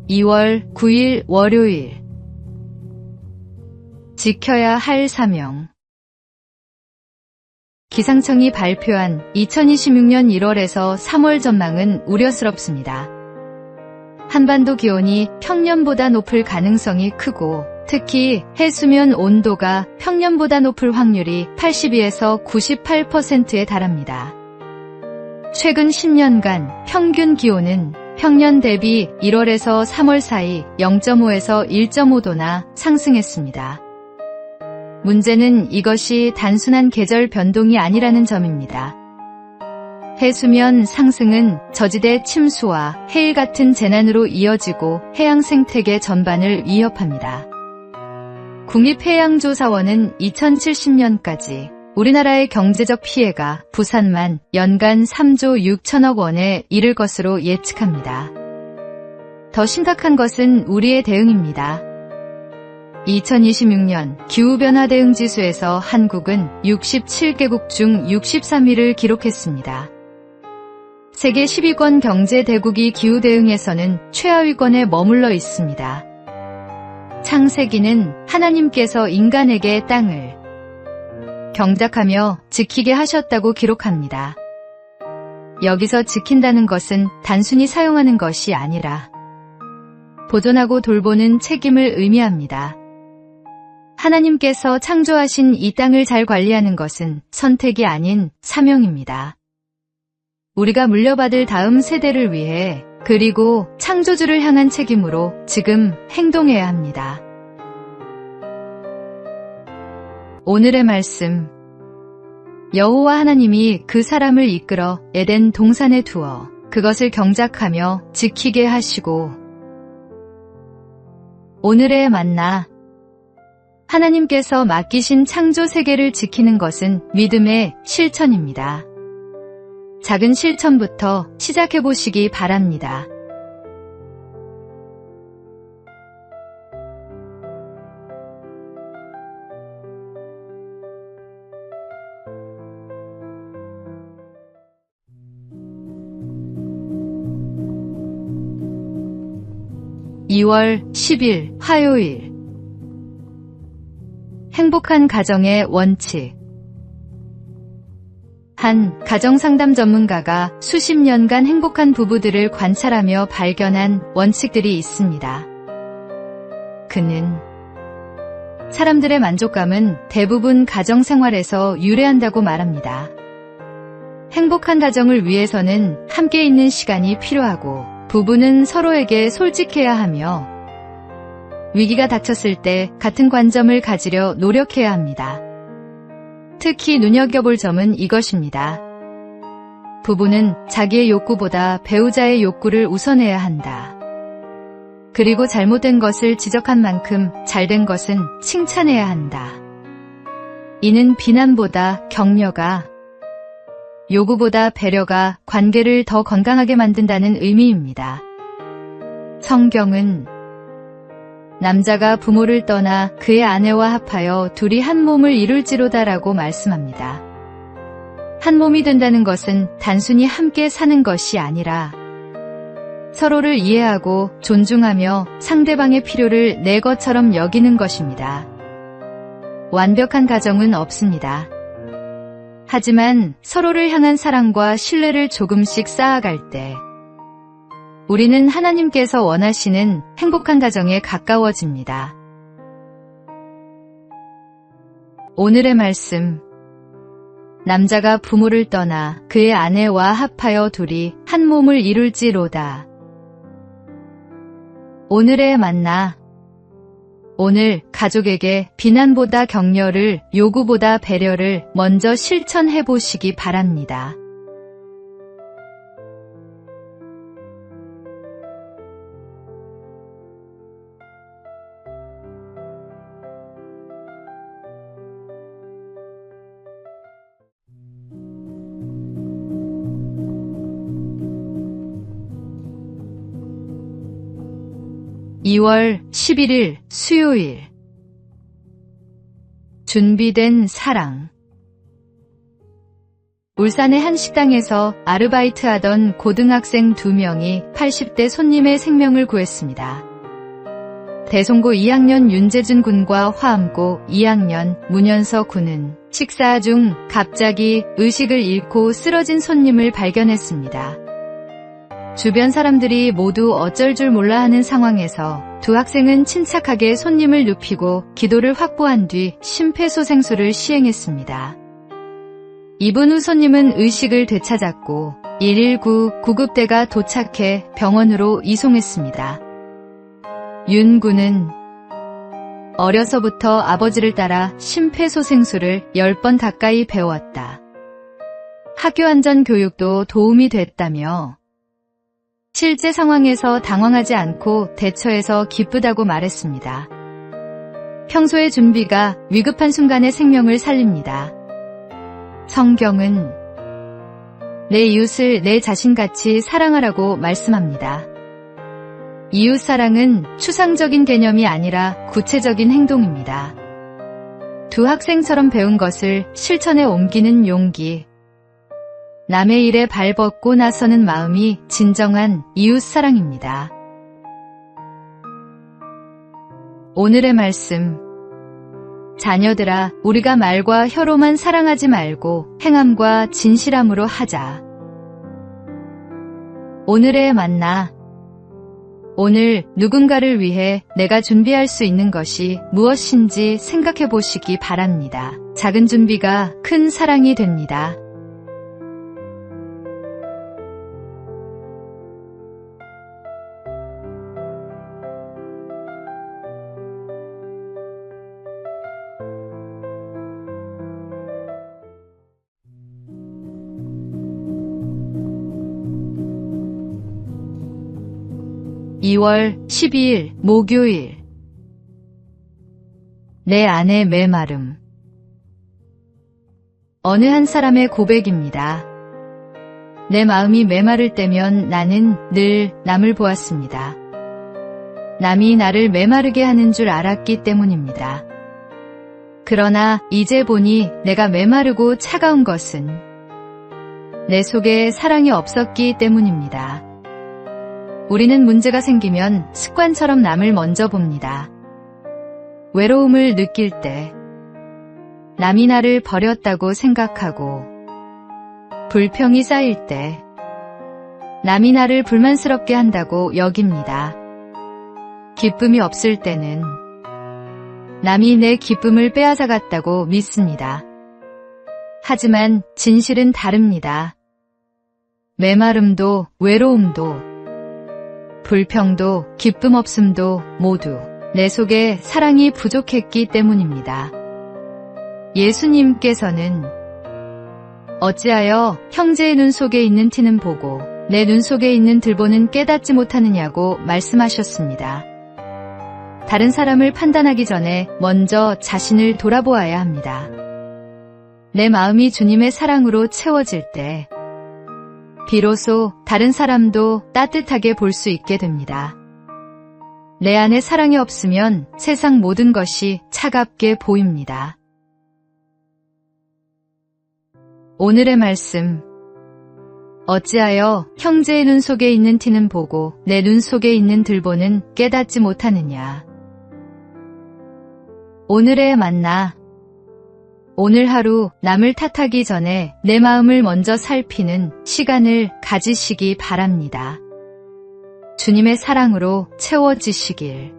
2월 9일 월요일. 지켜야 할 사명. 기상청이 발표한 2026년 1월에서 3월 전망은 우려스럽습니다. 한반도 기온이 평년보다 높을 가능성이 크고 특히 해수면 온도가 평년보다 높을 확률이 82에서 98%에 달합니다. 최근 10년간 평균 기온은 평년 대비 1월에서 3월 사이 0.5에서 1.5도나 상승했습니다. 문제는 이것이 단순한 계절 변동이 아니라는 점입니다. 해수면 상승은 저지대 침수와 해일 같은 재난으로 이어지고 해양 생태계 전반을 위협합니다. 국립해양조사원은 2070년까지 우리나라의 경제적 피해가 부산만 연간 3조 6천억 원에 이를 것으로 예측합니다. 더 심각한 것은 우리의 대응입니다. 2026년 기후변화 대응 지수에서 한국은 67개국 중 63위를 기록했습니다. 세계 10위권 경제 대국이 기후 대응에서는 최하위권에 머물러 있습니다. 창세기는 하나님께서 인간에게 땅을 경작하며 지키게 하셨다고 기록합니다. 여기서 지킨다는 것은 단순히 사용하는 것이 아니라 보존하고 돌보는 책임을 의미합니다. 하나님께서 창조하신 이 땅을 잘 관리하는 것은 선택이 아닌 사명입니다. 우리가 물려받을 다음 세대를 위해 그리고 창조주를 향한 책임으로 지금 행동해야 합니다. 오늘의 말씀. 여호와 하나님이 그 사람을 이끌어 에덴 동산에 두어 그것을 경작하며 지키게 하시고. 오늘의 만나. 하나님께서 맡기신 창조 세계를 지키는 것은 믿음의 실천입니다. 작은 실천부터 시작해 보시기 바랍니다. (2월 10일) 화요일. 행복한 가정의 원칙. 한 가정상담 전문가가 수십 년간 행복한 부부들을 관찰하며 발견한 원칙들이 있습니다. 그는 사람들의 만족감은 대부분 가정생활에서 유래한다고 말합니다. 행복한 가정을 위해서는 함께 있는 시간이 필요하고 부부는 서로에게 솔직해야 하며 위기가 닥쳤을 때 같은 관점을 가지려 노력해야 합니다. 특히 눈여겨볼 점은 이것입니다. 부부는 자기의 욕구보다 배우자의 욕구를 우선해야 한다. 그리고 잘못된 것을 지적한 만큼 잘된 것은 칭찬해야 한다. 이는 비난보다 격려가, 요구보다 배려가 관계를 더 건강하게 만든다는 의미입니다. 성경은 남자가 부모를 떠나 그의 아내와 합하여 둘이 한 몸을 이룰지로다라고 말씀합니다. 한 몸이 된다는 것은 단순히 함께 사는 것이 아니라 서로를 이해하고 존중하며 상대방의 필요를 내 것처럼 여기는 것입니다. 완벽한 가정은 없습니다. 하지만 서로를 향한 사랑과 신뢰를 조금씩 쌓아갈 때 우리는 하나님께서 원하시는 행복한 가정에 가까워집니다. 오늘의 말씀. 남자가 부모를 떠나 그의 아내와 합하여 둘이 한 몸을 이룰지로다. 오늘의 만나. 오늘 가족에게 비난보다 격려를, 요구보다 배려를 먼저 실천해 보시기 바랍니다. (2월 11일) 수요일. 준비된 사랑. 울산의 한 식당에서 아르바이트하던 고등학생 2명이 80대 손님의 생명을 구했습니다. 대송고 2학년 윤재준 군과 화암고 2학년 문현서 군은 식사 중 갑자기 의식을 잃고 쓰러진 손님을 발견했습니다. 주변 사람들이 모두 어쩔 줄 몰라 하는 상황에서 두 학생은 침착하게 손님을 눕히고 기도를 확보한 뒤 심폐소생술을 시행했습니다. 2분 후 손님은 의식을 되찾았고 119 구급대가 도착해 병원으로 이송했습니다. 윤 군은 어려서부터 아버지를 따라 심폐소생술을 10번 가까이 배웠다. 학교 안전 교육도 도움이 됐다며 실제 상황에서 당황하지 않고 대처해서 기쁘다고 말했습니다. 평소의 준비가 위급한 순간에 생명을 살립니다. 성경은 내 이웃을 내 자신같이 사랑하라고 말씀합니다. 이웃사랑은 추상적인 개념이 아니라 구체적인 행동입니다. 두 학생처럼 배운 것을 실천에 옮기는 용기, 남의 일에 발벗고 나서는 마음이 진정한 이웃사랑입니다. 오늘의 말씀, 자녀들아, 우리가 말과 혀로만 사랑하지 말고 행함과 진실함으로 하자. 오늘의 만나, 오늘 누군가를 위해 내가 준비할 수 있는 것이 무엇인지 생각해 보시기 바랍니다. 작은 준비가 큰 사랑이 됩니다. (2월 12일) 목요일. 내 안의 메마름. 어느 한 사람의 고백입니다. 내 마음이 메마를 때면 나는 늘 남을 보았습니다. 남이 나를 메마르게 하는 줄 알았기 때문입니다. 그러나 이제 보니 내가 메마르고 차가운 것은 내 속에 사랑이 없었기 때문입니다. 우리는 문제가 생기면 습관처럼 남을 먼저 봅니다. 외로움을 느낄 때 남이 나를 버렸다고 생각하고, 불평이 쌓일 때 남이 나를 불만스럽게 한다고 여깁니다. 기쁨이 없을 때는 남이 내 기쁨을 빼앗아갔다고 믿습니다. 하지만 진실은 다릅니다. 메마름도 외로움도 불평도 기쁨 없음도 모두 내 속에 사랑이 부족했기 때문입니다. 예수님께서는 어찌하여 형제의 눈 속에 있는 티는 보고 내 눈 속에 있는 들보는 깨닫지 못하느냐고 말씀하셨습니다. 다른 사람을 판단하기 전에 먼저 자신을 돌아보아야 합니다. 내 마음이 주님의 사랑으로 채워질 때 비로소 다른 사람도 따뜻하게 볼 수 있게 됩니다. 내 안에 사랑이 없으면 세상 모든 것이 차갑게 보입니다. 오늘의 말씀, 어찌하여 형제의 눈 속에 있는 티는 보고 내 눈 속에 있는 들보는 깨닫지 못하느냐. 오늘의 만나, 오늘 하루 남을 탓하기 전에 내 마음을 먼저 살피는 시간을 가지시기 바랍니다. 주님의 사랑으로 채워지시길.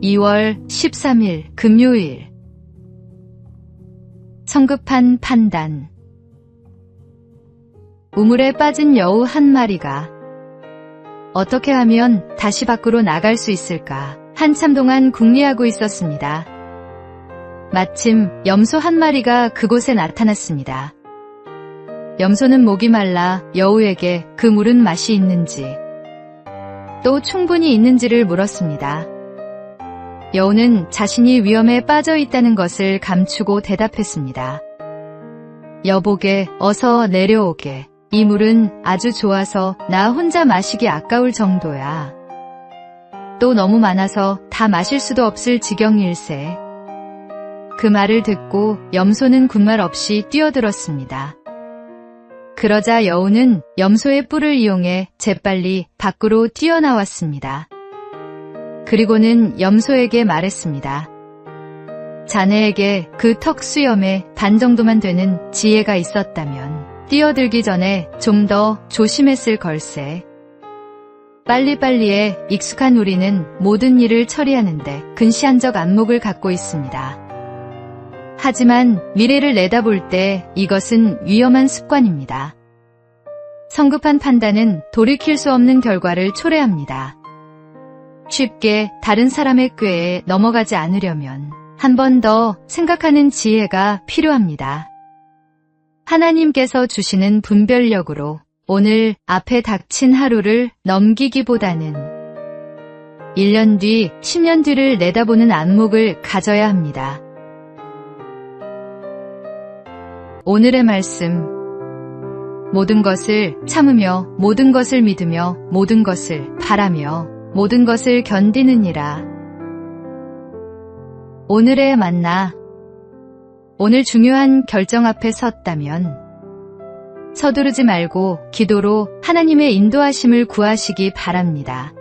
(2월 13일) 금요일. 성급한 판단. 우물에 빠진 여우 한 마리가 어떻게 하면 다시 밖으로 나갈 수 있을까 한참 동안 궁리하고 있었습니다. 마침 염소 한 마리가 그곳에 나타났습니다. 염소는 목이 말라 여우에게 그 물은 맛이 있는지 또 충분히 있는지를 물었습니다. 여우는 자신이 위험에 빠져 있다는 것을 감추고 대답했습니다. 여보게, 어서 내려오게. 이 물은 아주 좋아서 나 혼자 마시기 아까울 정도야. 또 너무 많아서 다 마실 수도 없을 지경일세. 그 말을 듣고 염소는 군말 없이 뛰어들었습니다. 그러자 여우는 염소의 뿔을 이용해 재빨리 밖으로 뛰어나왔습니다. 그리고는 염소에게 말했습니다. 자네에게 그 턱 수염의 반 정도만 되는 지혜가 있었다면 뛰어들기 전에 좀 더 조심했을 걸세. 빨리빨리에 익숙한 우리는 모든 일을 처리하는데 근시안적 안목을 갖고 있습니다. 하지만 미래를 내다볼 때 이것은 위험한 습관입니다. 성급한 판단은 돌이킬 수 없는 결과를 초래합니다. 쉽게 다른 사람의 꾀에 넘어가지 않으려면 한 번 더 생각하는 지혜가 필요합니다. 하나님께서 주시는 분별력으로 오늘 앞에 닥친 하루를 넘기기보다는 1년 뒤, 10년 뒤를 내다보는 안목을 가져야 합니다. 오늘의 말씀. 모든 것을 참으며, 모든 것을 믿으며, 모든 것을 바라며, 모든 것을 견디느니라. 오늘의 만나. 오늘 중요한 결정 앞에 섰다면 서두르지 말고 기도로 하나님의 인도하심을 구하시기 바랍니다.